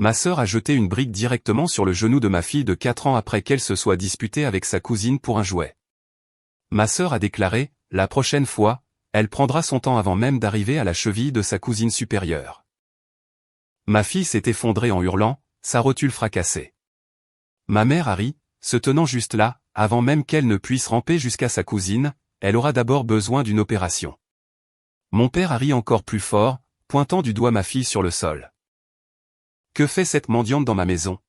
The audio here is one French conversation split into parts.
Ma sœur a jeté une brique directement sur le genou de ma fille de 4 ans après qu'elle se soit disputée avec sa cousine pour un jouet. Ma sœur a déclaré, la prochaine fois, elle prendra son temps avant même d'arriver à la cheville de sa cousine supérieure. Ma fille s'est effondrée en hurlant, sa rotule fracassée. Ma mère a ri, se tenant juste là, avant même qu'elle ne puisse ramper jusqu'à sa cousine, elle aura d'abord besoin d'une opération. Mon père a ri encore plus fort, pointant du doigt ma fille sur le sol. Que fait cette mendiante dans ma maison?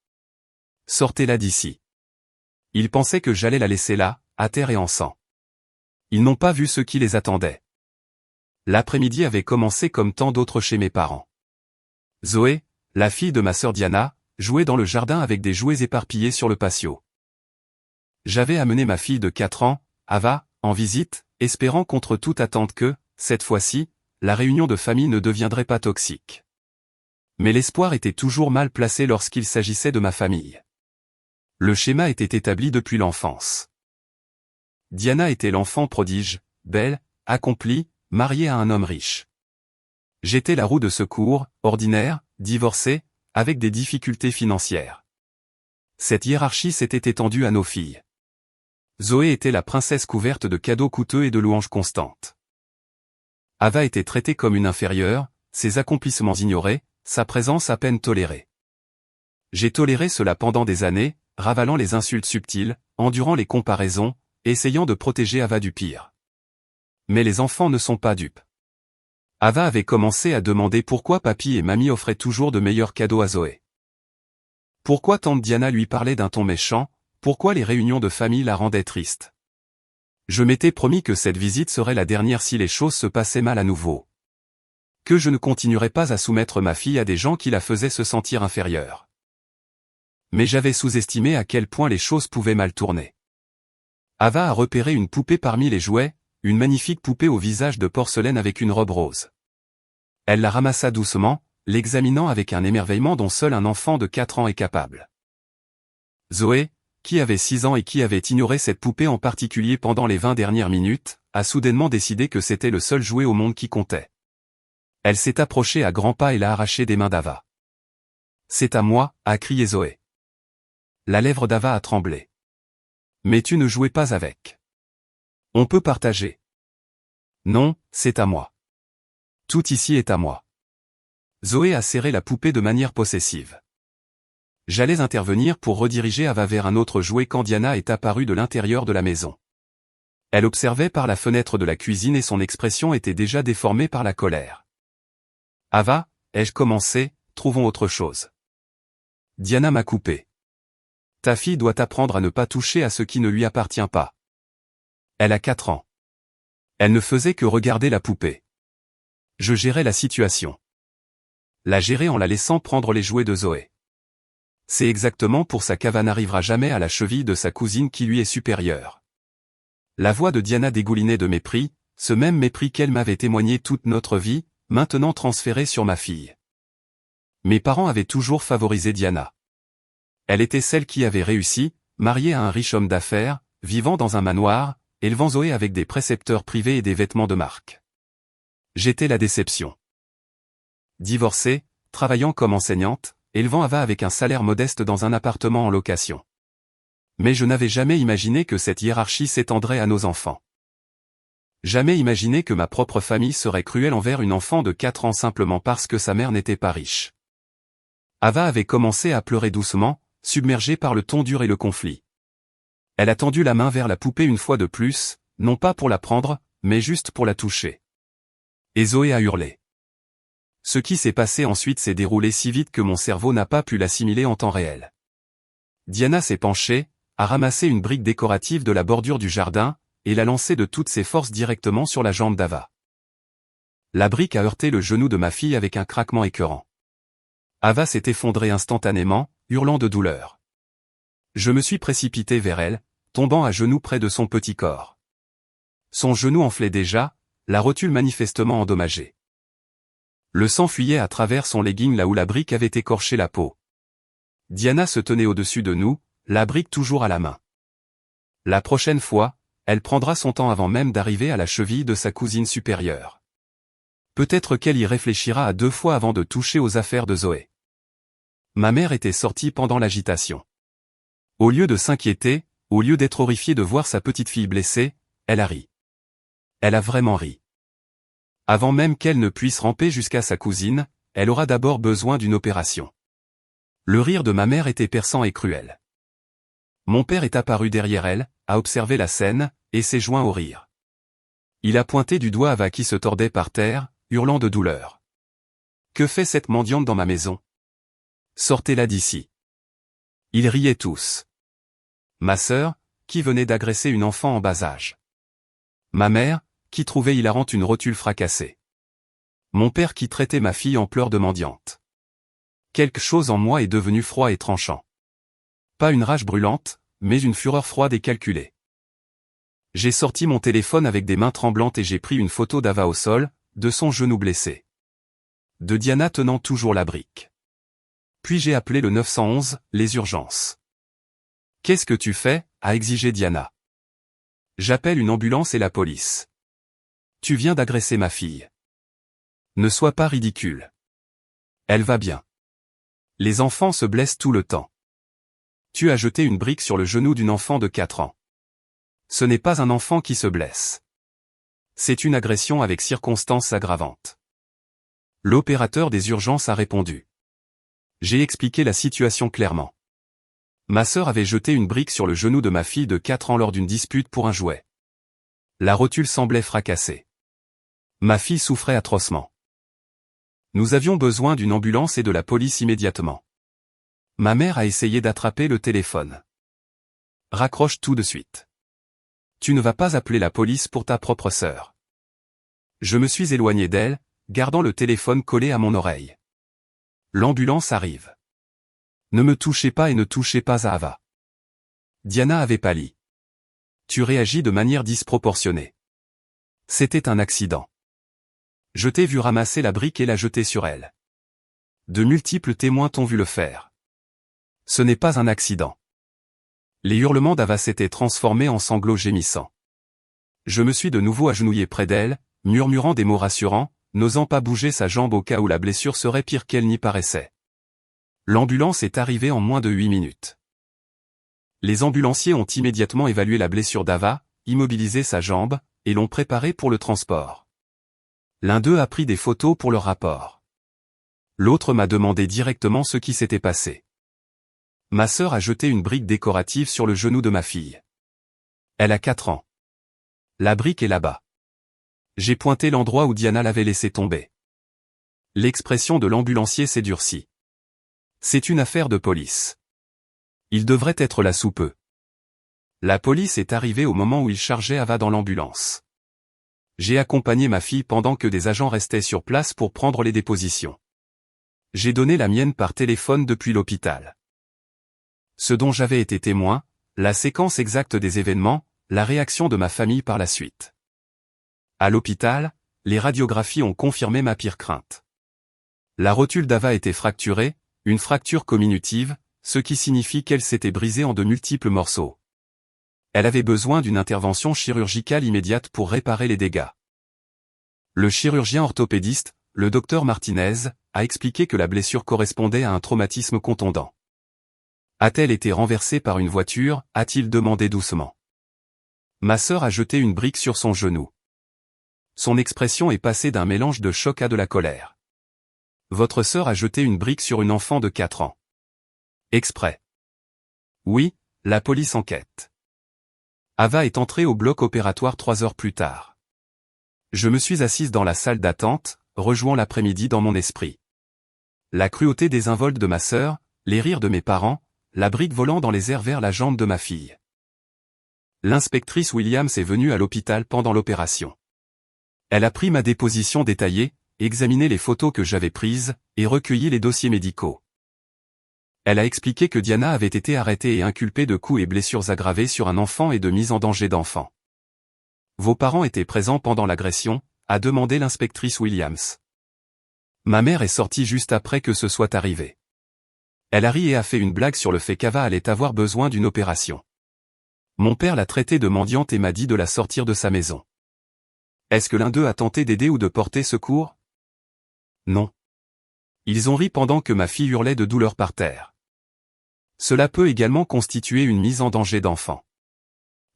Sortez-la d'ici. Ils pensaient que j'allais la laisser là, à terre et en sang. Ils n'ont pas vu ce qui les attendait. L'après-midi avait commencé comme tant d'autres chez mes parents. Zoé, la fille de ma sœur Diana, jouait dans le jardin avec des jouets éparpillés sur le patio. J'avais amené ma fille de 4 ans, Ava, en visite, espérant contre toute attente que, cette fois-ci, la réunion de famille ne deviendrait pas toxique. Mais l'espoir était toujours mal placé lorsqu'il s'agissait de ma famille. Le schéma était établi depuis l'enfance. Diana était l'enfant prodige, belle, accomplie, mariée à un homme riche. J'étais la roue de secours, ordinaire, divorcée, avec des difficultés financières. Cette hiérarchie s'était étendue à nos filles. Zoé était la princesse couverte de cadeaux coûteux et de louanges constantes. Ava était traitée comme une inférieure, ses accomplissements ignorés, sa présence à peine tolérée. J'ai toléré cela pendant des années, ravalant les insultes subtiles, endurant les comparaisons, essayant de protéger Ava du pire. Mais les enfants ne sont pas dupes. Ava avait commencé à demander pourquoi papy et mamie offraient toujours de meilleurs cadeaux à Zoé. Pourquoi tante Diana lui parlait d'un ton méchant, pourquoi les réunions de famille la rendaient triste. Je m'étais promis que cette visite serait la dernière si les choses se passaient mal à nouveau. Que je ne continuerais pas à soumettre ma fille à des gens qui la faisaient se sentir inférieure. Mais j'avais sous-estimé à quel point les choses pouvaient mal tourner. Ava a repéré une poupée parmi les jouets, une magnifique poupée au visage de porcelaine avec une robe rose. Elle la ramassa doucement, l'examinant avec un émerveillement dont seul un enfant de 4 ans est capable. Zoé, qui avait 6 ans et qui avait ignoré cette poupée en particulier pendant les 20 dernières minutes, a soudainement décidé que c'était le seul jouet au monde qui comptait. Elle s'est approchée à grands pas et l'a arraché des mains d'Ava. « C'est à moi » a crié Zoé. La lèvre d'Ava a tremblé. « Mais tu ne jouais pas avec. On peut partager. »« Non, c'est à moi. Tout ici est à moi. » Zoé a serré la poupée de manière possessive. J'allais intervenir pour rediriger Ava vers un autre jouet quand Diana est apparue de l'intérieur de la maison. Elle observait par la fenêtre de la cuisine et son expression était déjà déformée par la colère. « Ava, ai-je commencé, trouvons autre chose. » Diana m'a coupé. « Ta fille doit apprendre à ne pas toucher à ce qui ne lui appartient pas. » Elle a 4 ans. Elle ne faisait que regarder la poupée. Je gérais la situation. La gérer en la laissant prendre les jouets de Zoé. C'est exactement pour ça qu'Ava n'arrivera jamais à la cheville de sa cousine qui lui est supérieure. La voix de Diana dégoulinait de mépris, ce même mépris qu'elle m'avait témoigné toute notre vie, maintenant transféré sur ma fille. Mes parents avaient toujours favorisé Diana. Elle était celle qui avait réussi, mariée à un riche homme d'affaires, vivant dans un manoir, élevant Zoé avec des précepteurs privés et des vêtements de marque. J'étais la déception. Divorcée, travaillant comme enseignante, élevant Ava avec un salaire modeste dans un appartement en location. Mais je n'avais jamais imaginé que cette hiérarchie s'étendrait à nos enfants. Jamais imaginé que ma propre famille serait cruelle envers une enfant de 4 ans simplement parce que sa mère n'était pas riche. Ava avait commencé à pleurer doucement, submergée par le ton dur et le conflit. Elle a tendu la main vers la poupée une fois de plus, non pas pour la prendre, mais juste pour la toucher. Et Zoé a hurlé. Ce qui s'est passé ensuite s'est déroulé si vite que mon cerveau n'a pas pu l'assimiler en temps réel. Diana s'est penchée, a ramassé une brique décorative de la bordure du jardin, et l'a lancée de toutes ses forces directement sur la jambe d'Ava. La brique a heurté le genou de ma fille avec un craquement écœurant. Ava s'est effondrée instantanément, hurlant de douleur. Je me suis précipité vers elle, tombant à genoux près de son petit corps. Son genou enflait déjà, la rotule manifestement endommagée. Le sang fuyait à travers son legging là où la brique avait écorché la peau. Diana se tenait au-dessus de nous, la brique toujours à la main. La prochaine fois, elle prendra son temps avant même d'arriver à la cheville de sa cousine supérieure. Peut-être qu'elle y réfléchira à 2 fois avant de toucher aux affaires de Zoé. Ma mère était sortie pendant l'agitation. Au lieu de s'inquiéter, au lieu d'être horrifiée de voir sa petite fille blessée, elle a ri. Elle a vraiment ri. Avant même qu'elle ne puisse ramper jusqu'à sa cousine, elle aura d'abord besoin d'une opération. Le rire de ma mère était perçant et cruel. Mon père est apparu derrière elle, a observé la scène, et s'est joint au rire. Il a pointé du doigt Ava qui se tordait par terre, hurlant de douleur. « Que fait cette mendiante dans ma maison? Sortez-la d'ici. » Ils riaient tous. Ma sœur, qui venait d'agresser une enfant en bas âge. Ma mère, qui trouvait hilarante une rotule fracassée. Mon père qui traitait ma fille en pleurs de mendiante. Quelque chose en moi est devenu froid et tranchant. Pas une rage brûlante, mais une fureur froide et calculée. J'ai sorti mon téléphone avec des mains tremblantes et j'ai pris une photo d'Ava au sol, de son genou blessé. De Diana tenant toujours la brique. Puis j'ai appelé le 911, les urgences. « Qu'est-ce que tu fais ?» a exigé Diana. « J'appelle une ambulance et la police. Tu viens d'agresser ma fille. Ne sois pas ridicule. Elle va bien. Les enfants se blessent tout le temps. Tu as jeté une brique sur le genou d'une enfant de 4 ans. Ce n'est pas un enfant qui se blesse. C'est une agression avec circonstances aggravantes. » L'opérateur des urgences a répondu. J'ai expliqué la situation clairement. Ma sœur avait jeté une brique sur le genou de ma fille de 4 ans lors d'une dispute pour un jouet. La rotule semblait fracassée. Ma fille souffrait atrocement. Nous avions besoin d'une ambulance et de la police immédiatement. Ma mère a essayé d'attraper le téléphone. Raccroche tout de suite. Tu ne vas pas appeler la police pour ta propre sœur. Je me suis éloigné d'elle, gardant le téléphone collé à mon oreille. L'ambulance arrive. Ne me touchez pas et ne touchez pas à Ava. Diana avait pâli. Tu réagis de manière disproportionnée. C'était un accident. Je t'ai vu ramasser la brique et la jeter sur elle. De multiples témoins t'ont vu le faire. Ce n'est pas un accident. Les hurlements d'Ava s'étaient transformés en sanglots gémissants. Je me suis de nouveau agenouillé près d'elle, murmurant des mots rassurants, n'osant pas bouger sa jambe au cas où la blessure serait pire qu'elle n'y paraissait. L'ambulance est arrivée en moins de 8 minutes. Les ambulanciers ont immédiatement évalué la blessure d'Ava, immobilisé sa jambe, et l'ont préparée pour le transport. L'un d'eux a pris des photos pour leur rapport. L'autre m'a demandé directement ce qui s'était passé. Ma sœur a jeté une brique décorative sur le genou de ma fille. Elle a 4 ans. La brique est là-bas. J'ai pointé l'endroit où Diana l'avait laissé tomber. L'expression de l'ambulancier s'est durcie. C'est une affaire de police. Il devrait être là sous peu. La police est arrivée au moment où il chargeait Ava dans l'ambulance. J'ai accompagné ma fille pendant que des agents restaient sur place pour prendre les dépositions. J'ai donné la mienne par téléphone depuis l'hôpital. Ce dont j'avais été témoin, la séquence exacte des événements, la réaction de ma famille par la suite. À l'hôpital, les radiographies ont confirmé ma pire crainte. La rotule d'Ava était fracturée, une fracture comminutive, ce qui signifie qu'elle s'était brisée en de multiples morceaux. Elle avait besoin d'une intervention chirurgicale immédiate pour réparer les dégâts. Le chirurgien orthopédiste, le docteur Martinez, a expliqué que la blessure correspondait à un traumatisme contondant. A-t-elle été renversée par une voiture, a-t-il demandé doucement. Ma sœur a jeté une brique sur son genou. Son expression est passée d'un mélange de choc à de la colère. Votre sœur a jeté une brique sur une enfant de 4 ans. Exprès. Oui, la police enquête. Ava est entrée au bloc opératoire 3 heures plus tard. Je me suis assise dans la salle d'attente, rejouant l'après-midi dans mon esprit. La cruauté désinvolte de ma sœur, les rires de mes parents, la brique volant dans les airs vers la jambe de ma fille. L'inspectrice Williams est venue à l'hôpital pendant l'opération. Elle a pris ma déposition détaillée, examiné les photos que j'avais prises, et recueilli les dossiers médicaux. Elle a expliqué que Diana avait été arrêtée et inculpée de coups et blessures aggravées sur un enfant et de mise en danger d'enfant. Vos parents étaient présents pendant l'agression, a demandé l'inspectrice Williams. Ma mère est sortie juste après que ce soit arrivé. Elle a ri et a fait une blague sur le fait qu'Ava allait avoir besoin d'une opération. Mon père l'a traitée de mendiante et m'a dit de la sortir de sa maison. Est-ce que l'un d'eux a tenté d'aider ou de porter secours? Non. Ils ont ri pendant que ma fille hurlait de douleur par terre. Cela peut également constituer une mise en danger d'enfant.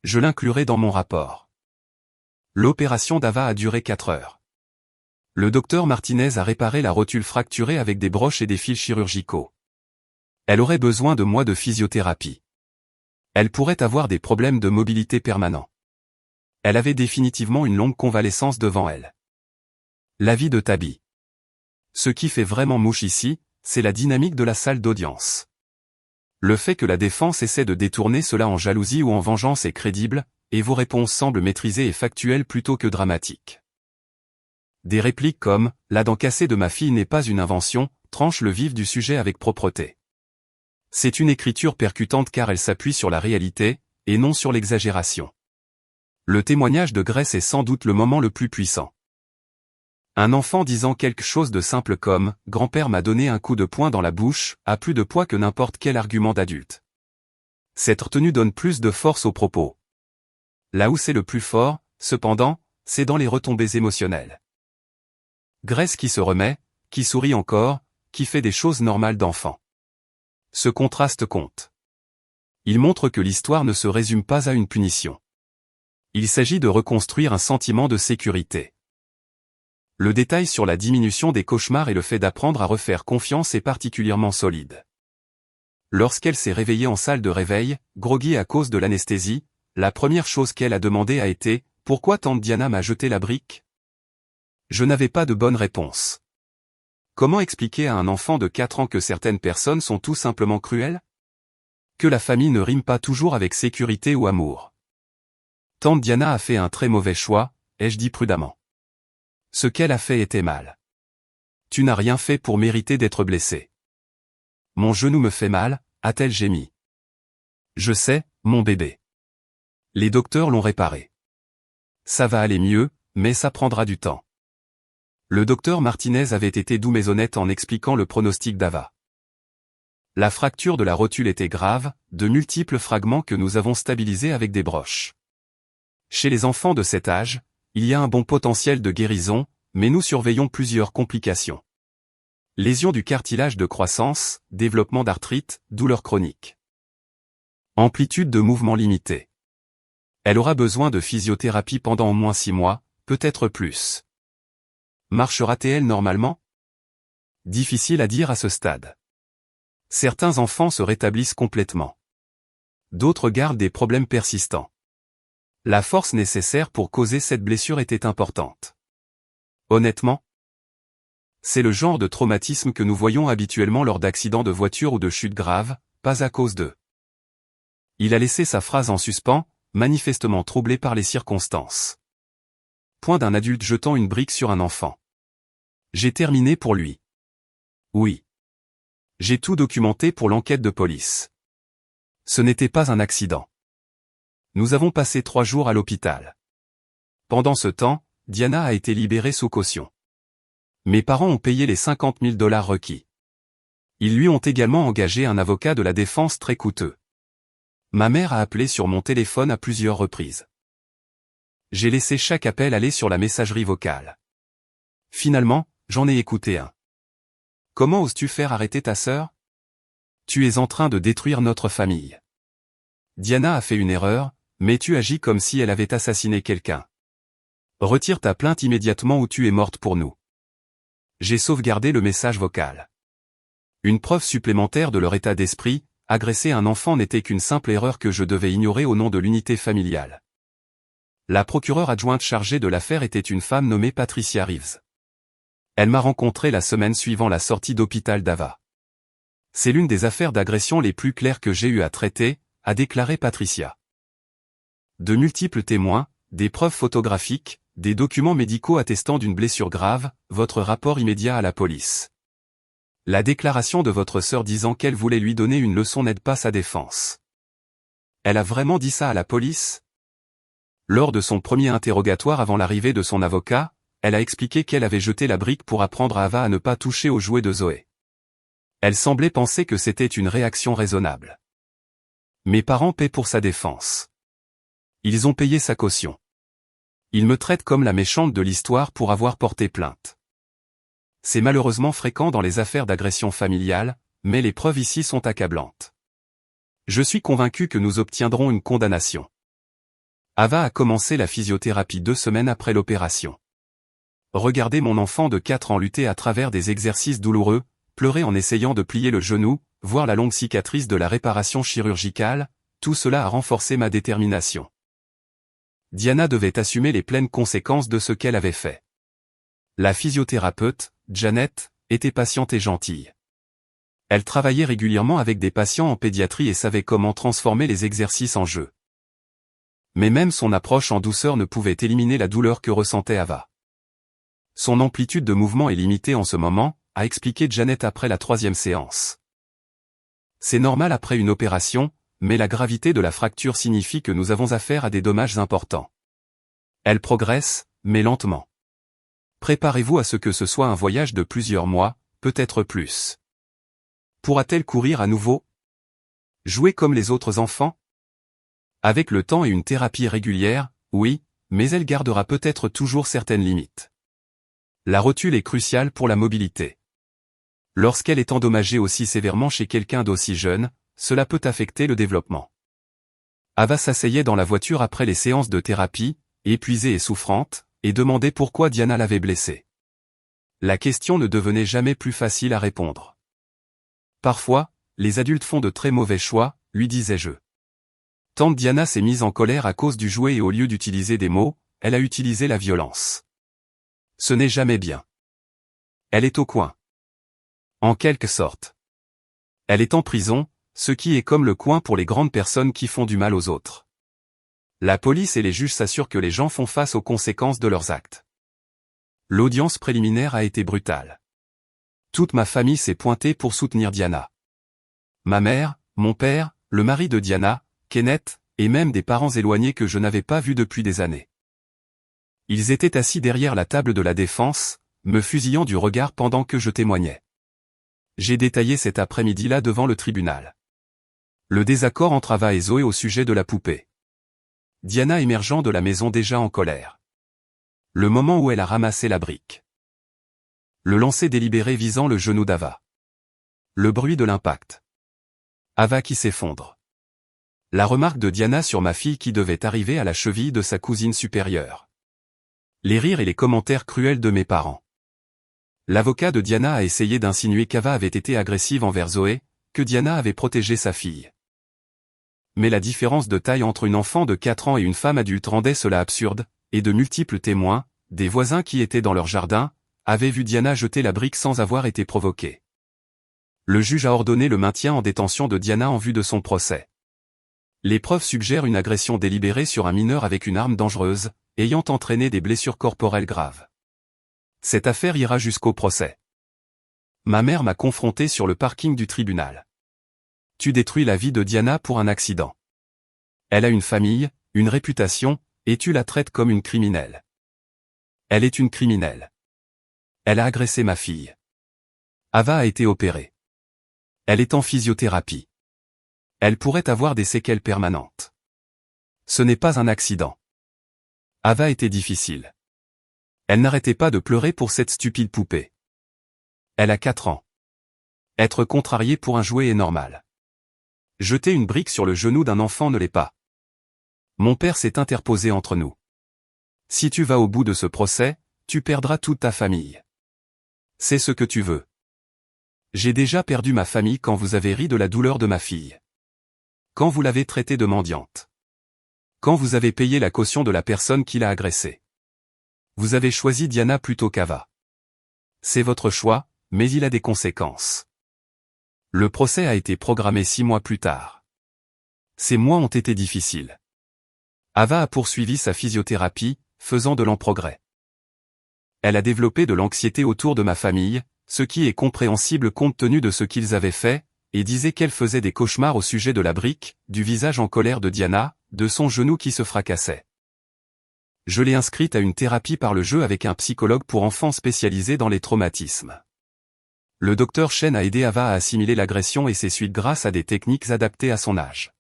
Je l'inclurai dans mon rapport. L'opération d'Ava a duré 4 heures. Le docteur Martinez a réparé la rotule fracturée avec des broches et des fils chirurgicaux. Elle aurait besoin de mois de physiothérapie. Elle pourrait avoir des problèmes de mobilité permanents. Elle avait définitivement une longue convalescence devant elle. L'avis de Tabi. Ce qui fait vraiment mouche ici, c'est la dynamique de la salle d'audience. Le fait que la défense essaie de détourner cela en jalousie ou en vengeance est crédible, et vos réponses semblent maîtrisées et factuelles plutôt que dramatiques. Des répliques comme « la dent cassée de ma fille n'est pas une invention » tranchent le vif du sujet avec propreté. C'est une écriture percutante car elle s'appuie sur la réalité, et non sur l'exagération. Le témoignage de Grace est sans doute le moment le plus puissant. Un enfant disant quelque chose de simple comme « grand-père m'a donné un coup de poing dans la bouche » a plus de poids que n'importe quel argument d'adulte. Cette retenue donne plus de force aux propos. Là où c'est le plus fort, cependant, c'est dans les retombées émotionnelles. Grace qui se remet, qui sourit encore, qui fait des choses normales d'enfant. Ce contraste compte. Il montre que l'histoire ne se résume pas à une punition. Il s'agit de reconstruire un sentiment de sécurité. Le détail sur la diminution des cauchemars et le fait d'apprendre à refaire confiance est particulièrement solide. Lorsqu'elle s'est réveillée en salle de réveil, groggy à cause de l'anesthésie, la première chose qu'elle a demandé a été « Pourquoi tante Diana m'a jeté la brique ?» Je n'avais pas de bonne réponse. Comment expliquer à un enfant de 4 ans que certaines personnes sont tout simplement cruelles? Que la famille ne rime pas toujours avec sécurité ou amour. Tante Diana a fait un très mauvais choix, ai-je dit prudemment. Ce qu'elle a fait était mal. Tu n'as rien fait pour mériter d'être blessé. Mon genou me fait mal, a-t-elle gémi. Je sais, mon bébé. Les docteurs l'ont réparé. Ça va aller mieux, mais ça prendra du temps. Le docteur Martinez avait été doux mais honnête en expliquant le pronostic d'Ava. La fracture de la rotule était grave, de multiples fragments que nous avons stabilisés avec des broches. Chez les enfants de cet âge, il y a un bon potentiel de guérison, mais nous surveillons plusieurs complications. Lésions du cartilage de croissance, développement d'arthrite, douleurs chroniques. Amplitude de mouvement limitée. Elle aura besoin de physiothérapie pendant au moins 6 mois, peut-être plus. Marchera-t-elle normalement? Difficile à dire à ce stade. Certains enfants se rétablissent complètement. D'autres gardent des problèmes persistants. La force nécessaire pour causer cette blessure était importante. Honnêtement, c'est le genre de traumatisme que nous voyons habituellement lors d'accidents de voiture ou de chutes graves, pas à cause d'eux. Il a laissé sa phrase en suspens, manifestement troublé par les circonstances. Point d'un adulte jetant une brique sur un enfant. J'ai terminé pour lui. Oui. J'ai tout documenté pour l'enquête de police. Ce n'était pas un accident. Nous avons passé 3 jours à l'hôpital. Pendant ce temps, Diana a été libérée sous caution. Mes parents ont payé les $50 000 requis. Ils lui ont également engagé un avocat de la défense très coûteux. Ma mère a appelé sur mon téléphone à plusieurs reprises. J'ai laissé chaque appel aller sur la messagerie vocale. Finalement, j'en ai écouté un. Comment oses-tu faire arrêter ta sœur? Tu es en train de détruire notre famille. Diana a fait une erreur, mais tu agis comme si elle avait assassiné quelqu'un. Retire ta plainte immédiatement ou tu es morte pour nous. J'ai sauvegardé le message vocal. Une preuve supplémentaire de leur état d'esprit, agresser un enfant n'était qu'une simple erreur que je devais ignorer au nom de l'unité familiale. La procureure adjointe chargée de l'affaire était une femme nommée Patricia Reeves. Elle m'a rencontré la semaine suivant la sortie d'hôpital d'Ava. C'est l'une des affaires d'agression les plus claires que j'ai eu à traiter, a déclaré Patricia. De multiples témoins, des preuves photographiques, des documents médicaux attestant d'une blessure grave, votre rapport immédiat à la police. La déclaration de votre sœur disant qu'elle voulait lui donner une leçon n'aide pas sa défense. Elle a vraiment dit ça à la police? Lors de son premier interrogatoire avant l'arrivée de son avocat, elle a expliqué qu'elle avait jeté la brique pour apprendre à Ava à ne pas toucher aux jouets de Zoé. Elle semblait penser que c'était une réaction raisonnable. Mes parents paient pour sa défense. Ils ont payé sa caution. Ils me traitent comme la méchante de l'histoire pour avoir porté plainte. C'est malheureusement fréquent dans les affaires d'agression familiale, mais les preuves ici sont accablantes. Je suis convaincu que nous obtiendrons une condamnation. Ava a commencé la physiothérapie 2 semaines après l'opération. Regardez mon enfant de 4 ans lutter à travers des exercices douloureux, pleurer en essayant de plier le genou, voir la longue cicatrice de la réparation chirurgicale, tout cela a renforcé ma détermination. Diana devait assumer les pleines conséquences de ce qu'elle avait fait. La physiothérapeute, Janet, était patiente et gentille. Elle travaillait régulièrement avec des patients en pédiatrie et savait comment transformer les exercices en jeu. Mais même son approche en douceur ne pouvait éliminer la douleur que ressentait Ava. Son amplitude de mouvement est limitée en ce moment, a expliqué Janet après la 3e séance. C'est normal après une opération, mais la gravité de la fracture signifie que nous avons affaire à des dommages importants. Elle progresse, mais lentement. Préparez-vous à ce que ce soit un voyage de plusieurs mois, peut-être plus. Pourra-t-elle courir à nouveau? Jouer comme les autres enfants? Avec le temps et une thérapie régulière, oui, mais elle gardera peut-être toujours certaines limites. La rotule est cruciale pour la mobilité. Lorsqu'elle est endommagée aussi sévèrement chez quelqu'un d'aussi jeune, cela peut affecter le développement. Ava s'asseyait dans la voiture après les séances de thérapie, épuisée et souffrante, et demandait pourquoi Diana l'avait blessée. La question ne devenait jamais plus facile à répondre. Parfois, les adultes font de très mauvais choix, lui disais-je. Tante Diana s'est mise en colère à cause du jouet et au lieu d'utiliser des mots, elle a utilisé la violence. Ce n'est jamais bien. Elle est au coin. En quelque sorte. Elle est en prison, ce qui est comme le coin pour les grandes personnes qui font du mal aux autres. La police et les juges s'assurent que les gens font face aux conséquences de leurs actes. L'audience préliminaire a été brutale. Toute ma famille s'est pointée pour soutenir Diana. Ma mère, mon père, le mari de Diana, Kenneth, et même des parents éloignés que je n'avais pas vus depuis des années. Ils étaient assis derrière la table de la défense, me fusillant du regard pendant que je témoignais. J'ai détaillé cet après-midi-là devant le tribunal. Le désaccord entre Ava et Zoé au sujet de la poupée. Diana émergeant de la maison déjà en colère. Le moment où elle a ramassé la brique. Le lancer délibéré visant le genou d'Ava. Le bruit de l'impact. Ava qui s'effondre. La remarque de Diana sur ma fille qui devait arriver à la cheville de sa cousine supérieure. Les rires et les commentaires cruels de mes parents. L'avocat de Diana a essayé d'insinuer qu'Ava avait été agressive envers Zoé, que Diana avait protégé sa fille. Mais la différence de taille entre une enfant de 4 ans et une femme adulte rendait cela absurde, et de multiples témoins, des voisins qui étaient dans leur jardin, avaient vu Diana jeter la brique sans avoir été provoquée. Le juge a ordonné le maintien en détention de Diana en vue de son procès. Les preuves suggèrent une agression délibérée sur un mineur avec une arme dangereuse, ayant entraîné des blessures corporelles graves. Cette affaire ira jusqu'au procès. Ma mère m'a confronté sur le parking du tribunal. Tu détruis la vie de Diana pour un accident. Elle a une famille, une réputation, et tu la traites comme une criminelle. Elle est une criminelle. Elle a agressé ma fille. Ava a été opérée. Elle est en physiothérapie. Elle pourrait avoir des séquelles permanentes. Ce n'est pas un accident. Ava était difficile. Elle n'arrêtait pas de pleurer pour cette stupide poupée. Elle a 4 ans. Être contrarié pour un jouet est normal. Jeter une brique sur le genou d'un enfant ne l'est pas. Mon père s'est interposé entre nous. Si tu vas au bout de ce procès, tu perdras toute ta famille. C'est ce que tu veux. J'ai déjà perdu ma famille quand vous avez ri de la douleur de ma fille. Quand vous l'avez traitée de mendiante. Quand vous avez payé la caution de la personne qui l'a agressée. Vous avez choisi Diana plutôt qu'Ava. C'est votre choix, mais il a des conséquences. Le procès a été programmé 6 mois plus tard. Ces mois ont été difficiles. Ava a poursuivi sa physiothérapie, faisant de lents progrès. Elle a développé de l'anxiété autour de ma famille, ce qui est compréhensible compte tenu de ce qu'ils avaient fait, et disait qu'elle faisait des cauchemars au sujet de la brique, du visage en colère de Diana, de son genou qui se fracassait. Je l'ai inscrite à une thérapie par le jeu avec un psychologue pour enfants spécialisé dans les traumatismes. Le docteur Chen a aidé Ava à assimiler l'agression et ses suites grâce à des techniques adaptées à son âge.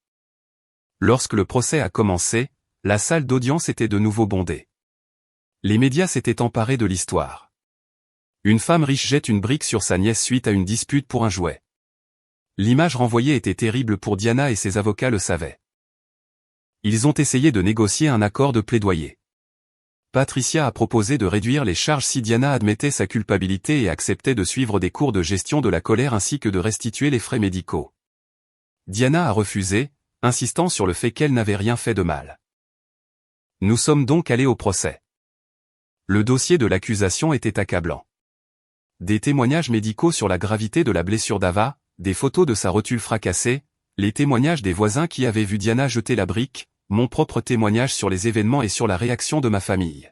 Lorsque le procès a commencé, la salle d'audience était de nouveau bondée. Les médias s'étaient emparés de l'histoire. Une femme riche jette une brique sur sa nièce suite à une dispute pour un jouet. L'image renvoyée était terrible pour Diana et ses avocats le savaient. Ils ont essayé de négocier un accord de plaidoyer. Patricia a proposé de réduire les charges si Diana admettait sa culpabilité et acceptait de suivre des cours de gestion de la colère ainsi que de restituer les frais médicaux. Diana a refusé, insistant sur le fait qu'elle n'avait rien fait de mal. Nous sommes donc allés au procès. Le dossier de l'accusation était accablant. Des témoignages médicaux sur la gravité de la blessure d'Ava, des photos de sa rotule fracassée, les témoignages des voisins qui avaient vu Diana jeter la brique, mon propre témoignage sur les événements et sur la réaction de ma famille.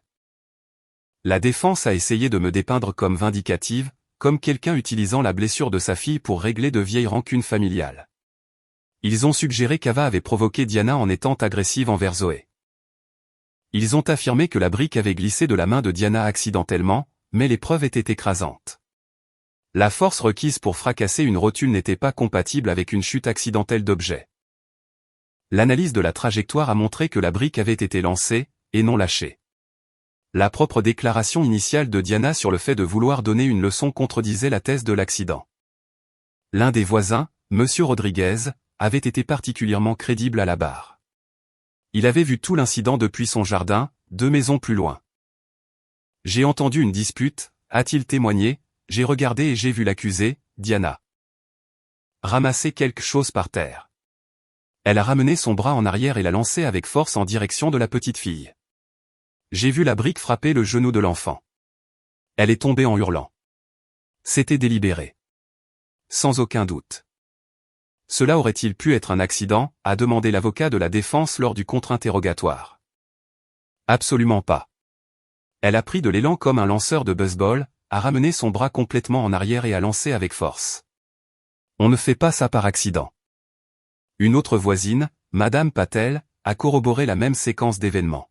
La défense a essayé de me dépeindre comme vindicative, comme quelqu'un utilisant la blessure de sa fille pour régler de vieilles rancunes familiales. Ils ont suggéré qu'Ava avait provoqué Diana en étant agressive envers Zoé. Ils ont affirmé que la brique avait glissé de la main de Diana accidentellement, mais les preuves étaient écrasantes. La force requise pour fracasser une rotule n'était pas compatible avec une chute accidentelle d'objet. L'analyse de la trajectoire a montré que la brique avait été lancée, et non lâchée. La propre déclaration initiale de Diana sur le fait de vouloir donner une leçon contredisait la thèse de l'accident. L'un des voisins, Monsieur Rodriguez, avait été particulièrement crédible à la barre. Il avait vu tout l'incident depuis son jardin, 2 maisons plus loin. J'ai entendu une dispute, a-t-il témoigné, j'ai regardé et j'ai vu l'accusée, Diana, ramasser quelque chose par terre. Elle a ramené son bras en arrière et l'a lancé avec force en direction de la petite fille. J'ai vu la brique frapper le genou de l'enfant. Elle est tombée en hurlant. C'était délibéré. Sans aucun doute. Cela aurait-il pu être un accident, a demandé l'avocat de la défense lors du contre-interrogatoire. Absolument pas. Elle a pris de l'élan comme un lanceur de baseball, a ramené son bras complètement en arrière et a lancé avec force. On ne fait pas ça par accident. Une autre voisine, Madame Patel, a corroboré la même séquence d'événements.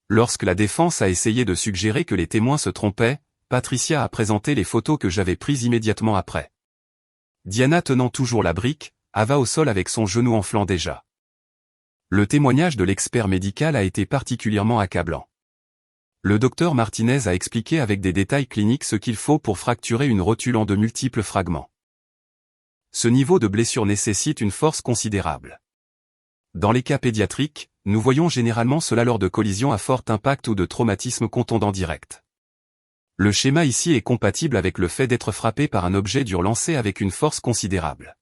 Lorsque la défense a essayé de suggérer que les témoins se trompaient, Patricia a présenté les photos que j'avais prises immédiatement après. Diana tenant toujours la brique, Ava au sol avec son genou enflant déjà. Le témoignage de l'expert médical a été particulièrement accablant. Le docteur Martinez a expliqué avec des détails cliniques ce qu'il faut pour fracturer une rotule en de multiples fragments. Ce niveau de blessure nécessite une force considérable. Dans les cas pédiatriques, nous voyons généralement cela lors de collisions à fort impact ou de traumatismes contondants directs. Le schéma ici est compatible avec le fait d'être frappé par un objet dur lancé avec une force considérable.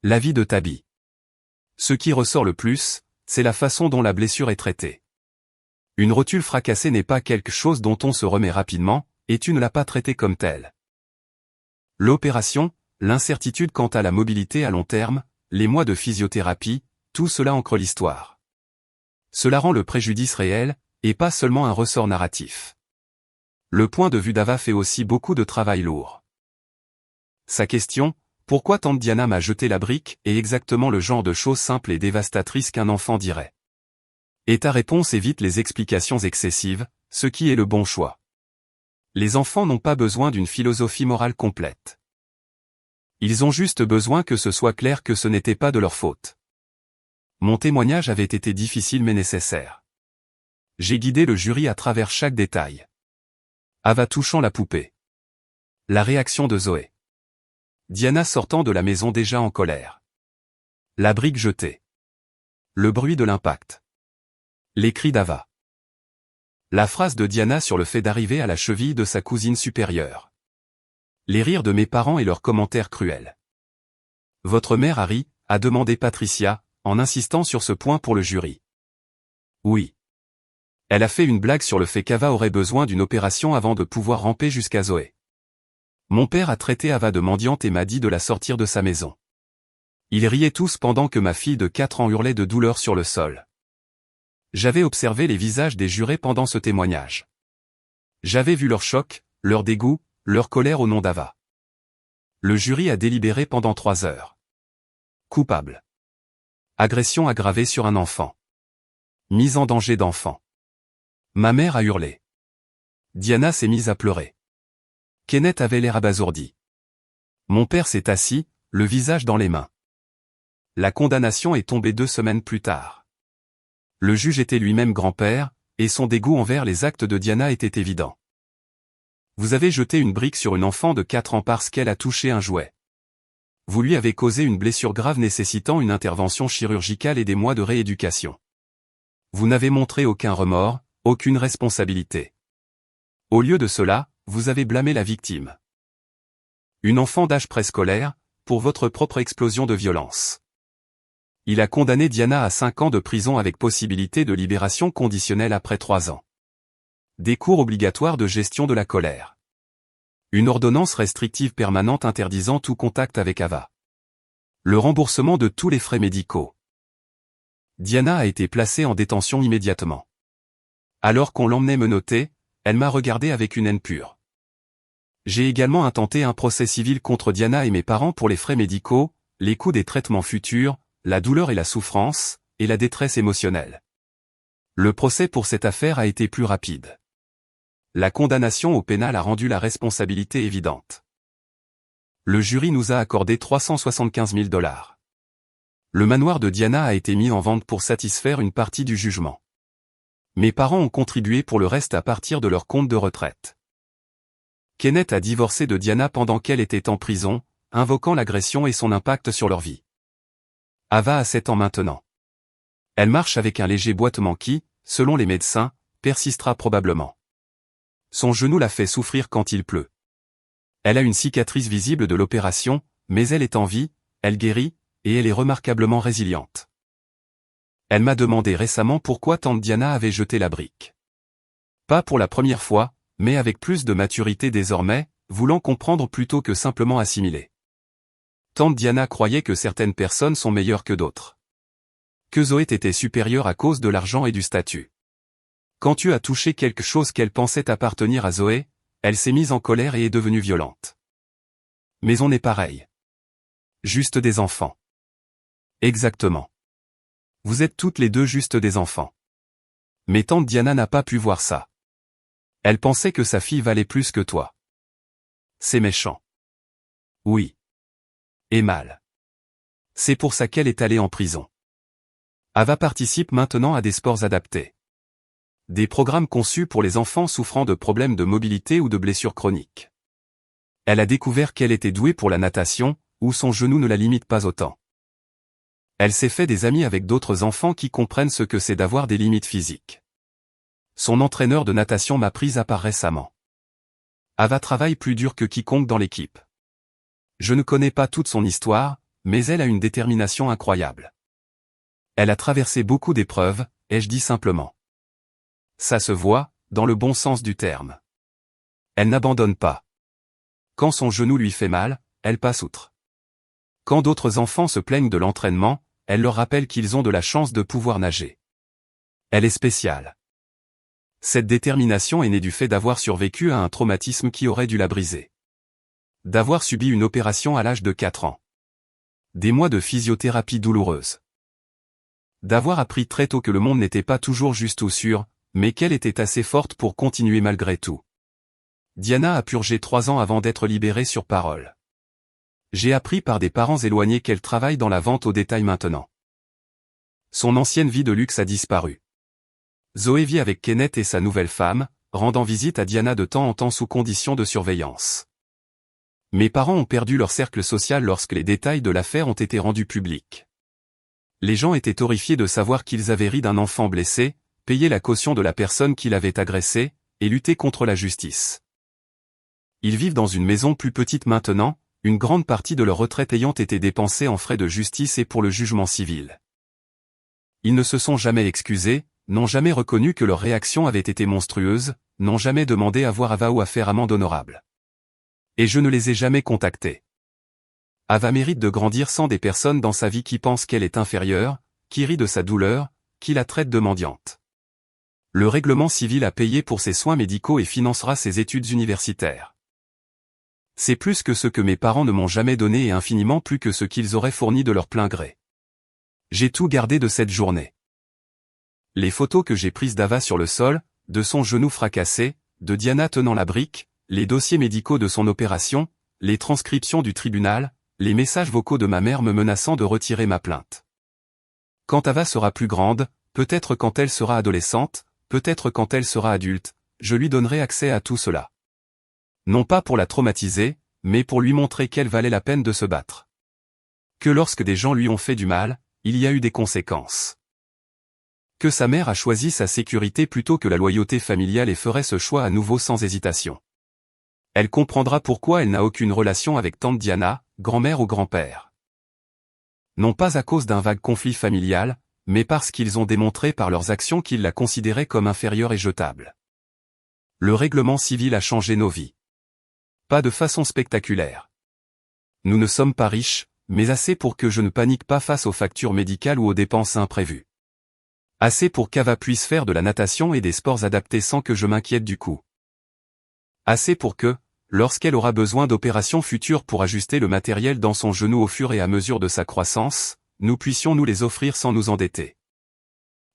L'avis de Tabi. Ce qui ressort le plus, c'est la façon dont la blessure est traitée. Une rotule fracassée n'est pas quelque chose dont on se remet rapidement, et tu ne l'as pas traitée comme telle. L'opération, l'incertitude quant à la mobilité à long terme, les mois de physiothérapie, tout cela ancre l'histoire. Cela rend le préjudice réel, et pas seulement un ressort narratif. Le point de vue d'Ava fait aussi beaucoup de travail lourd. Sa question, pourquoi tante Diana m'a jeté la brique, est exactement le genre de chose simple et dévastatrice qu'un enfant dirait. Et ta réponse évite les explications excessives, ce qui est le bon choix. Les enfants n'ont pas besoin d'une philosophie morale complète. Ils ont juste besoin que ce soit clair que ce n'était pas de leur faute. Mon témoignage avait été difficile mais nécessaire. J'ai guidé le jury à travers chaque détail. Ava touchant la poupée. La réaction de Zoé. Diana sortant de la maison déjà en colère. La brique jetée. Le bruit de l'impact. Les cris d'Ava. La phrase de Diana sur le fait d'arriver à la cheville de sa cousine supérieure. Les rires de mes parents et leurs commentaires cruels. Votre mère a ri, a demandé Patricia, en insistant sur ce point pour le jury. Oui. Elle a fait une blague sur le fait qu'Ava aurait besoin d'une opération avant de pouvoir ramper jusqu'à Zoé. Mon père a traité Ava de mendiante et m'a dit de la sortir de sa maison. Ils riaient tous pendant que ma fille de 4 ans hurlait de douleur sur le sol. J'avais observé les visages des jurés pendant ce témoignage. J'avais vu leur choc, leur dégoût, leur colère au nom d'Ava. Le jury a délibéré pendant 3 heures. Coupable. Agression aggravée sur un enfant. Mise en danger d'enfant. Ma mère a hurlé. Diana s'est mise à pleurer. Kenneth avait l'air abasourdi. Mon père s'est assis, le visage dans les mains. La condamnation est tombée 2 semaines plus tard. Le juge était lui-même grand-père, et son dégoût envers les actes de Diana était évident. Vous avez jeté une brique sur une enfant de 4 ans parce qu'elle a touché un jouet. Vous lui avez causé une blessure grave nécessitant une intervention chirurgicale et des mois de rééducation. Vous n'avez montré aucun remords, aucune responsabilité. Au lieu de cela, vous avez blâmé la victime. Une enfant d'âge préscolaire, pour votre propre explosion de violence. Il a condamné Diana à 5 ans de prison avec possibilité de libération conditionnelle après 3 ans. Des cours obligatoires de gestion de la colère. Une ordonnance restrictive permanente interdisant tout contact avec Ava. Le remboursement de tous les frais médicaux. Diana a été placée en détention immédiatement. Alors qu'on l'emmenait menottée, elle m'a regardé avec une haine pure. J'ai également intenté un procès civil contre Diana et mes parents pour les frais médicaux, les coûts des traitements futurs, la douleur et la souffrance, et la détresse émotionnelle. Le procès pour cette affaire a été plus rapide. La condamnation au pénal a rendu la responsabilité évidente. Le jury nous a accordé 375 000 $. Le manoir de Diana a été mis en vente pour satisfaire une partie du jugement. Mes parents ont contribué pour le reste à partir de leur compte de retraite. Kenneth a divorcé de Diana pendant qu'elle était en prison, invoquant l'agression et son impact sur leur vie. Ava a 7 ans maintenant. Elle marche avec un léger boitement qui, selon les médecins, persistera probablement. Son genou la fait souffrir quand il pleut. Elle a une cicatrice visible de l'opération, mais elle est en vie, elle guérit, et elle est remarquablement résiliente. Elle m'a demandé récemment pourquoi tante Diana avait jeté la brique. Pas pour la première fois, mais avec plus de maturité désormais, voulant comprendre plutôt que simplement assimiler. Tante Diana croyait que certaines personnes sont meilleures que d'autres. Que Zoé était supérieure à cause de l'argent et du statut. Quand tu as touché quelque chose qu'elle pensait appartenir à Zoé, elle s'est mise en colère et est devenue violente. Mais on est pareil. Juste des enfants. Exactement. Vous êtes toutes les deux juste des enfants. Mais tante Diana n'a pas pu voir ça. Elle pensait que sa fille valait plus que toi. C'est méchant. Oui. Et mal. C'est pour ça qu'elle est allée en prison. Ava participe maintenant à des sports adaptés. Des programmes conçus pour les enfants souffrant de problèmes de mobilité ou de blessures chroniques. Elle a découvert qu'elle était douée pour la natation, où son genou ne la limite pas autant. Elle s'est fait des amis avec d'autres enfants qui comprennent ce que c'est d'avoir des limites physiques. Son entraîneur de natation m'a prise à part récemment. Ava travaille plus dur que quiconque dans l'équipe. Je ne connais pas toute son histoire, mais elle a une détermination incroyable. Elle a traversé beaucoup d'épreuves, ai-je dit simplement. Ça se voit, dans le bon sens du terme. Elle n'abandonne pas. Quand son genou lui fait mal, elle passe outre. Quand d'autres enfants se plaignent de l'entraînement, elle leur rappelle qu'ils ont de la chance de pouvoir nager. Elle est spéciale. Cette détermination est née du fait d'avoir survécu à un traumatisme qui aurait dû la briser. D'avoir subi une opération à l'âge de 4 ans. Des mois de physiothérapie douloureuse. D'avoir appris très tôt que le monde n'était pas toujours juste ou sûr, mais qu'elle était assez forte pour continuer malgré tout. Diana a purgé 3 ans avant d'être libérée sur parole. J'ai appris par des parents éloignés qu'elle travaille dans la vente au détail maintenant. Son ancienne vie de luxe a disparu. Zoé vit avec Kenneth et sa nouvelle femme, rendant visite à Diana de temps en temps sous conditions de surveillance. Mes parents ont perdu leur cercle social lorsque les détails de l'affaire ont été rendus publics. Les gens étaient horrifiés de savoir qu'ils avaient ri d'un enfant blessé, payé la caution de la personne qui l'avait agressé, et lutté contre la justice. Ils vivent dans une maison plus petite maintenant, une grande partie de leur retraite ayant été dépensée en frais de justice et pour le jugement civil. Ils ne se sont jamais excusés, n'ont jamais reconnu que leur réaction avait été monstrueuse, n'ont jamais demandé à voir Ava ou à faire amende honorable. Et je ne les ai jamais contactés. Ava mérite de grandir sans des personnes dans sa vie qui pensent qu'elle est inférieure, qui rient de sa douleur, qui la traitent de mendiante. Le règlement civil a payé pour ses soins médicaux et financera ses études universitaires. C'est plus que ce que mes parents ne m'ont jamais donné et infiniment plus que ce qu'ils auraient fourni de leur plein gré. J'ai tout gardé de cette journée. Les photos que j'ai prises d'Ava sur le sol, de son genou fracassé, de Diana tenant la brique, les dossiers médicaux de son opération, les transcriptions du tribunal, les messages vocaux de ma mère me menaçant de retirer ma plainte. Quand Ava sera plus grande, peut-être quand elle sera adolescente, peut-être quand elle sera adulte, je lui donnerai accès à tout cela. Non pas pour la traumatiser, mais pour lui montrer qu'elle valait la peine de se battre. Que lorsque des gens lui ont fait du mal, il y a eu des conséquences. Que sa mère a choisi sa sécurité plutôt que la loyauté familiale et ferait ce choix à nouveau sans hésitation. Elle comprendra pourquoi elle n'a aucune relation avec tante Diana, grand-mère ou grand-père. Non pas à cause d'un vague conflit familial, mais parce qu'ils ont démontré par leurs actions qu'ils la considéraient comme inférieure et jetable. Le règlement civil a changé nos vies. Pas de façon spectaculaire. Nous ne sommes pas riches, mais assez pour que je ne panique pas face aux factures médicales ou aux dépenses imprévues. Assez pour qu'Ava puisse faire de la natation et des sports adaptés sans que je m'inquiète du coût. Assez pour que, lorsqu'elle aura besoin d'opérations futures pour ajuster le matériel dans son genou au fur et à mesure de sa croissance, nous puissions nous les offrir sans nous endetter.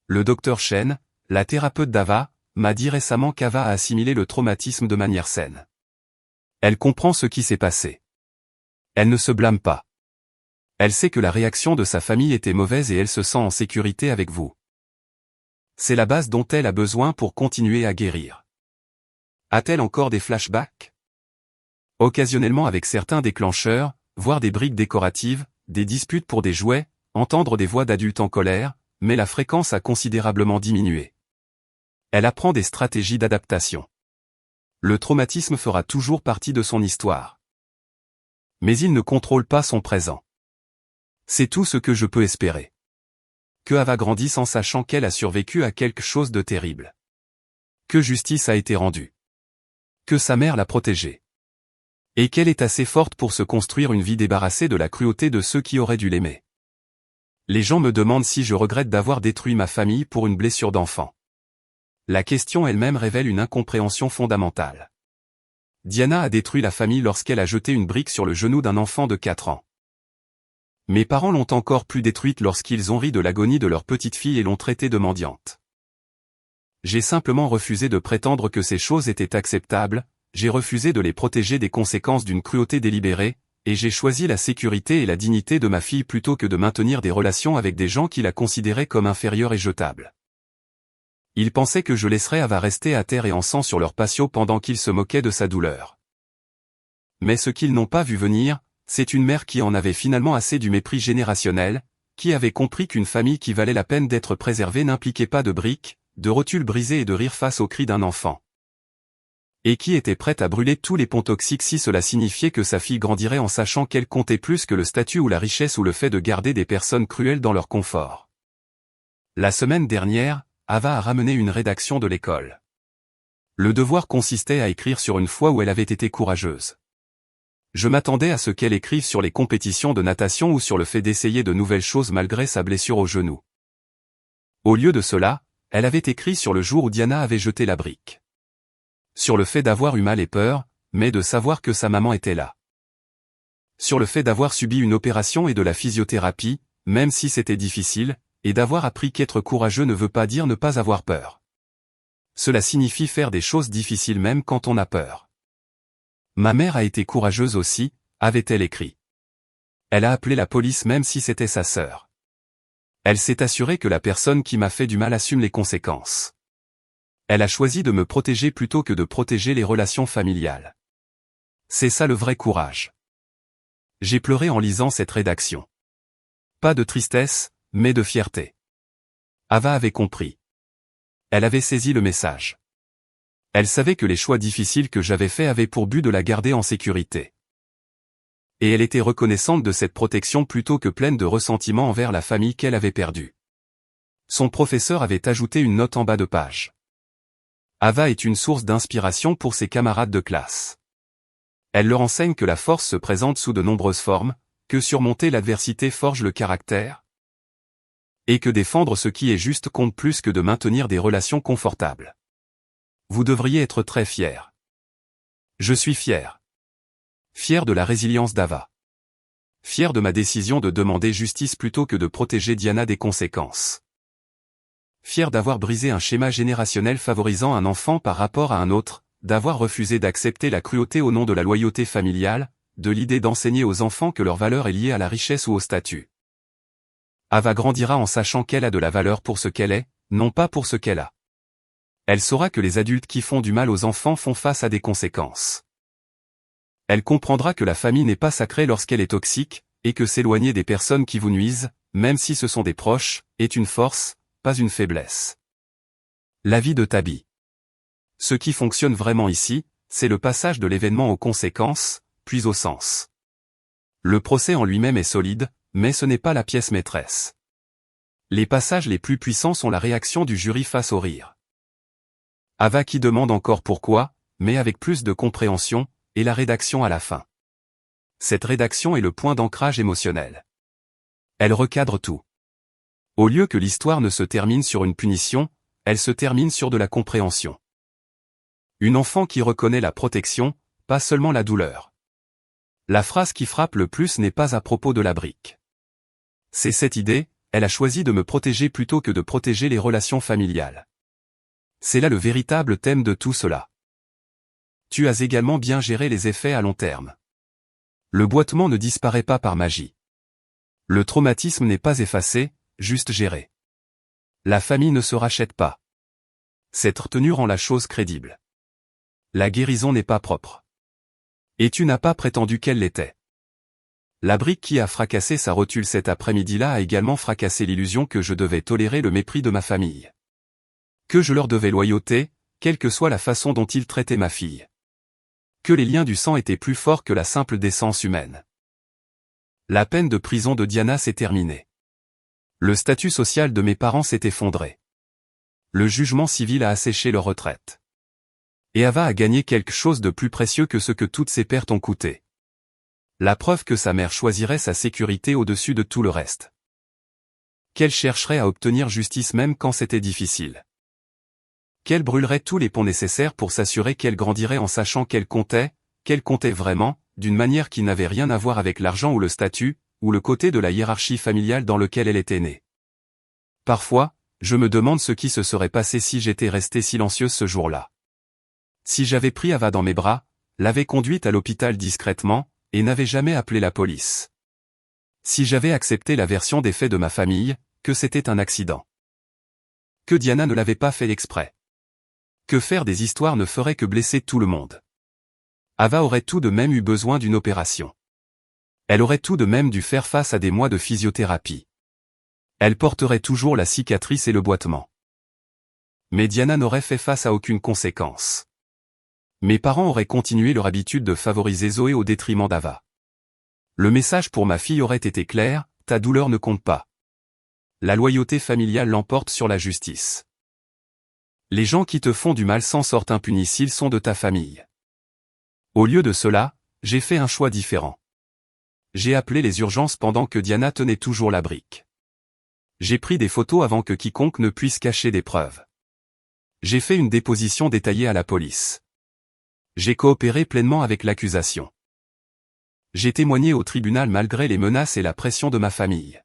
Le docteur Chen, la thérapeute d'Ava, m'a dit récemment qu'Ava a assimilé le traumatisme de manière saine. Elle comprend ce qui s'est passé. Elle ne se blâme pas. Elle sait que la réaction de sa famille était mauvaise et elle se sent en sécurité avec vous. C'est la base dont elle a besoin pour continuer à guérir. A-t-elle encore des flashbacks? Occasionnellement avec certains déclencheurs, voire des briques décoratives, des disputes pour des jouets, entendre des voix d'adultes en colère, mais la fréquence a considérablement diminué. Elle apprend des stratégies d'adaptation. Le traumatisme fera toujours partie de son histoire. Mais il ne contrôle pas son présent. C'est tout ce que je peux espérer. Que Ava grandisse en sachant qu'elle a survécu à quelque chose de terrible. Que justice a été rendue. Que sa mère l'a protégée. Et qu'elle est assez forte pour se construire une vie débarrassée de la cruauté de ceux qui auraient dû l'aimer. Les gens me demandent si je regrette d'avoir détruit ma famille pour une blessure d'enfant. La question elle-même révèle une incompréhension fondamentale. Diana a détruit la famille lorsqu'elle a jeté une brique sur le genou d'un enfant de 4 ans. Mes parents l'ont encore plus détruite lorsqu'ils ont ri de l'agonie de leur petite fille et l'ont traitée de mendiante. J'ai simplement refusé de prétendre que ces choses étaient acceptables, j'ai refusé de les protéger des conséquences d'une cruauté délibérée, et j'ai choisi la sécurité et la dignité de ma fille plutôt que de maintenir des relations avec des gens qui la considéraient comme inférieure et jetable. Ils pensaient que je laisserais Ava rester à terre et en sang sur leur patio pendant qu'ils se moquaient de sa douleur. Mais ce qu'ils n'ont pas vu venir, c'est une mère qui en avait finalement assez du mépris générationnel, qui avait compris qu'une famille qui valait la peine d'être préservée n'impliquait pas de briques, de rotules brisées et de rire face aux cris d'un enfant. Et qui était prête à brûler tous les ponts toxiques si cela signifiait que sa fille grandirait en sachant qu'elle comptait plus que le statut ou la richesse ou le fait de garder des personnes cruelles dans leur confort. La semaine dernière, Ava a ramené une rédaction de l'école. Le devoir consistait à écrire sur une fois où elle avait été courageuse. Je m'attendais à ce qu'elle écrive sur les compétitions de natation ou sur le fait d'essayer de nouvelles choses malgré sa blessure au genou. Au lieu de cela, elle avait écrit sur le jour où Diana avait jeté la brique. Sur le fait d'avoir eu mal et peur, mais de savoir que sa maman était là. Sur le fait d'avoir subi une opération et de la physiothérapie, même si c'était difficile, et d'avoir appris qu'être courageux ne veut pas dire ne pas avoir peur. Cela signifie faire des choses difficiles même quand on a peur. Ma mère a été courageuse aussi, avait-elle écrit. Elle a appelé la police même si c'était sa sœur. Elle s'est assurée que la personne qui m'a fait du mal assume les conséquences. Elle a choisi de me protéger plutôt que de protéger les relations familiales. C'est ça le vrai courage. J'ai pleuré en lisant cette rédaction. Pas de tristesse, mais de fierté. Ava avait compris. Elle avait saisi le message. Elle savait que les choix difficiles que j'avais faits avaient pour but de la garder en sécurité. Et elle était reconnaissante de cette protection plutôt que pleine de ressentiment envers la famille qu'elle avait perdue. Son professeur avait ajouté une note en bas de page. Ava est une source d'inspiration pour ses camarades de classe. Elle leur enseigne que la force se présente sous de nombreuses formes, que surmonter l'adversité forge le caractère, et que défendre ce qui est juste compte plus que de maintenir des relations confortables. Vous devriez être très fier. Je suis fier. Fier de la résilience d'Ava. Fier de ma décision de demander justice plutôt que de protéger Diana des conséquences. Fier d'avoir brisé un schéma générationnel favorisant un enfant par rapport à un autre, d'avoir refusé d'accepter la cruauté au nom de la loyauté familiale, de l'idée d'enseigner aux enfants que leur valeur est liée à la richesse ou au statut. Ava grandira en sachant qu'elle a de la valeur pour ce qu'elle est, non pas pour ce qu'elle a. Elle saura que les adultes qui font du mal aux enfants font face à des conséquences. Elle comprendra que la famille n'est pas sacrée lorsqu'elle est toxique, et que s'éloigner des personnes qui vous nuisent, même si ce sont des proches, est une force, pas une faiblesse. L'avis de Tabi. Ce qui fonctionne vraiment ici, c'est le passage de l'événement aux conséquences, puis au sens. Le procès en lui-même est solide, mais ce n'est pas la pièce maîtresse. Les passages les plus puissants sont la réaction du jury face au rire. Ava qui demande encore pourquoi, mais avec plus de compréhension, et la rédaction à la fin. Cette rédaction est le point d'ancrage émotionnel. Elle recadre tout. Au lieu que l'histoire ne se termine sur une punition, elle se termine sur de la compréhension. Une enfant qui reconnaît la protection, pas seulement la douleur. La phrase qui frappe le plus n'est pas à propos de la brique. C'est cette idée, elle a choisi de me protéger plutôt que de protéger les relations familiales. C'est là le véritable thème de tout cela. Tu as également bien géré les effets à long terme. Le boitement ne disparaît pas par magie. Le traumatisme n'est pas effacé, juste géré. La famille ne se rachète pas. Cette retenue rend la chose crédible. La guérison n'est pas propre. Et tu n'as pas prétendu qu'elle l'était. La brique qui a fracassé sa rotule cet après-midi-là a également fracassé l'illusion que je devais tolérer le mépris de ma famille. Que je leur devais loyauté, quelle que soit la façon dont ils traitaient ma fille. Que les liens du sang étaient plus forts que la simple décence humaine. La peine de prison de Diana s'est terminée. Le statut social de mes parents s'est effondré. Le jugement civil a asséché leur retraite. Et Ava a gagné quelque chose de plus précieux que ce que toutes ses pertes ont coûté. La preuve que sa mère choisirait sa sécurité au-dessus de tout le reste. Qu'elle chercherait à obtenir justice même quand c'était difficile. Qu'elle brûlerait tous les ponts nécessaires pour s'assurer qu'elle grandirait en sachant qu'elle comptait vraiment, d'une manière qui n'avait rien à voir avec l'argent ou le statut, ou le côté de la hiérarchie familiale dans lequel elle était née. Parfois, je me demande ce qui se serait passé si j'étais restée silencieuse ce jour-là. Si j'avais pris Ava dans mes bras, l'avais conduite à l'hôpital discrètement, et n'avais jamais appelé la police. Si j'avais accepté la version des faits de ma famille, que c'était un accident. Que Diana ne l'avait pas fait exprès. Que faire des histoires ne ferait que blesser tout le monde. Ava aurait tout de même eu besoin d'une opération. Elle aurait tout de même dû faire face à des mois de physiothérapie. Elle porterait toujours la cicatrice et le boitement. Mais Diana n'aurait fait face à aucune conséquence. Mes parents auraient continué leur habitude de favoriser Zoé au détriment d'Ava. Le message pour ma fille aurait été clair, ta douleur ne compte pas. La loyauté familiale l'emporte sur la justice. Les gens qui te font du mal s'en sortent impunis s'ils sont de ta famille. Au lieu de cela, j'ai fait un choix différent. J'ai appelé les urgences pendant que Diana tenait toujours la brique. J'ai pris des photos avant que quiconque ne puisse cacher des preuves. J'ai fait une déposition détaillée à la police. J'ai coopéré pleinement avec l'accusation. J'ai témoigné au tribunal malgré les menaces et la pression de ma famille.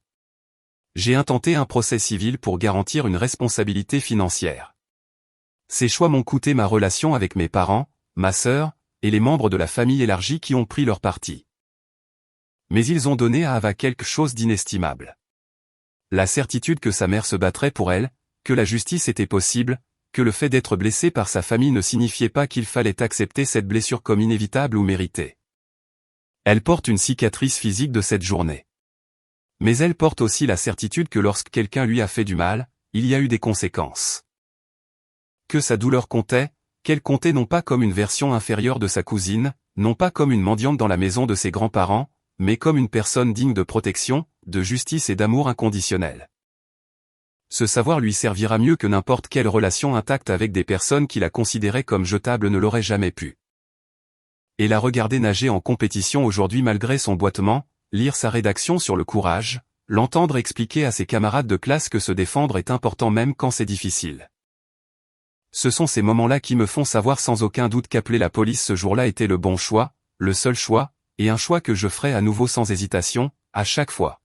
J'ai intenté un procès civil pour garantir une responsabilité financière. Ces choix m'ont coûté ma relation avec mes parents, ma sœur, et les membres de la famille élargie qui ont pris leur parti. Mais ils ont donné à Ava quelque chose d'inestimable. La certitude que sa mère se battrait pour elle, que la justice était possible, que le fait d'être blessé par sa famille ne signifiait pas qu'il fallait accepter cette blessure comme inévitable ou méritée. Elle porte une cicatrice physique de cette journée. Mais elle porte aussi la certitude que lorsque quelqu'un lui a fait du mal, il y a eu des conséquences. Que sa douleur comptait, qu'elle comptait non pas comme une version inférieure de sa cousine, non pas comme une mendiante dans la maison de ses grands-parents, mais comme une personne digne de protection, de justice et d'amour inconditionnel. Ce savoir lui servira mieux que n'importe quelle relation intacte avec des personnes qui la considéraient comme jetable ne l'aurait jamais pu. Et la regarder nager en compétition aujourd'hui malgré son boitement, lire sa rédaction sur le courage, l'entendre expliquer à ses camarades de classe que se défendre est important même quand c'est difficile. Ce sont ces moments-là qui me font savoir sans aucun doute qu'appeler la police ce jour-là était le bon choix, le seul choix, et un choix que je ferai à nouveau sans hésitation, à chaque fois.